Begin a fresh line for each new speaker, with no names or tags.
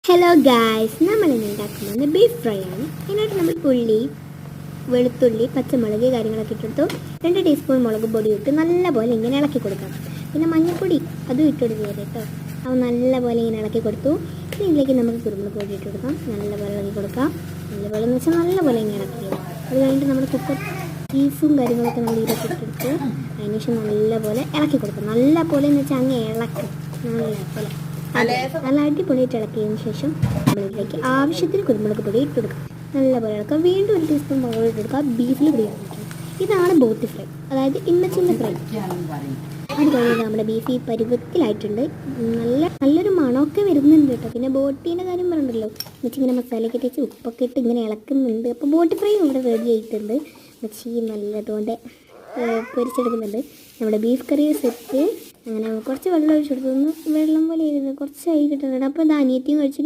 Hello guys, നമ്മളിന്ന് ഉണ്ടാക്കുന്നത് beef fry ആണ്. അതിനായിട്ട് നമ്മൾ ഉള്ളി, വെളുത്തുള്ളി, പച്ചമുളക് കാര്യങ്ങളൊക്കെ ഇട്ടെടുത്തു. 2 ടീസ്പൂൺ മുളക് പൊടി ഇട്ട് നല്ലപോലെ ഇങ്ങനെ ഇളക്കി കൊടുക്കാം. പിന്നെ മഞ്ഞൾപ്പൊടി അതും ഇട്ടെടുക്കുക കേട്ടോ. അത് നല്ലപോലെ ഇങ്ങനെ ഇളക്കി കൊടുത്തു. പിന്നെ ഇതിലേക്ക് നമുക്ക് കുരുമുളക് പൊടി ഇട്ട് കൊടുക്കാം. നല്ലപോലെ ഇളക്കി കൊടുക്കാം. നല്ലപോലെ എന്ന് വെച്ചാൽ നല്ലപോലെ ഇങ്ങനെ ഇളക്കി. അത് കഴിഞ്ഞിട്ട് നമ്മൾ കുക്കർ ബീഫും കാര്യങ്ങളൊക്കെ നമ്മൾ ഇതിലേക്ക് ഇട്ടെടുത്ത് അതിനുശേഷം നല്ലപോലെ ഇളക്കി കൊടുക്കാം. നല്ലപോലെ എന്ന് വെച്ചാൽ അങ്ങ് ഇളക്കും. നല്ലപോലെ നല്ല അടിപൊളിയായിട്ട് ഇളക്കിയതിന് ശേഷം നമ്മളിതിലേക്ക് ആവശ്യത്തിന് കുരുമുളക് പൊടി ഇട്ട് കൊടുക്കാം. നല്ലപോലെ ഇളക്കാം. വീണ്ടും 1 ടീസ്പൂൺ മുളക് ഇട്ട് കൊടുക്കുക. ബീഫിൽ പിടിക്കാൻ പറ്റും. ഇതാണ് ബോട്ടി ഫ്രൈ, അതായത് ഇന്നച്ചിൻ്റെ ഫ്രൈ. അത് കഴിഞ്ഞാൽ നമ്മുടെ ബീഫ് ഈ പരുവത്തിലായിട്ടുണ്ട്. നല്ലൊരു മണമൊക്കെ വരുന്നുണ്ട് കേട്ടോ. പിന്നെ ബോട്ടീൻ്റെ കാര്യം പറഞ്ഞല്ലോ, ഇങ്ങനെ മസാലയൊക്കെ തേച്ച് ഉപ്പൊക്കെ ഇട്ട് ഇങ്ങനെ ഇളക്കുന്നുണ്ട്. അപ്പോൾ ബോട്ടി ഫ്രൈ ഇവിടെ റെഡി ആയിട്ടുണ്ട്. മച്ചി നല്ലതുകൊണ്ട് പൊരിച്ചെടുക്കുന്നുണ്ട്. നമ്മുടെ ബീഫ് കറി സെറ്റ്. അങ്ങനെ കുറച്ച് വെള്ളം ഒഴിച്ചെടുത്തു. വെള്ളം പോലെ ഇരുന്ന് കുറച്ചായി കിട്ടുന്നുണ്ട്. അപ്പോൾ ഇത് അനിയത്തിയും കഴിച്ച്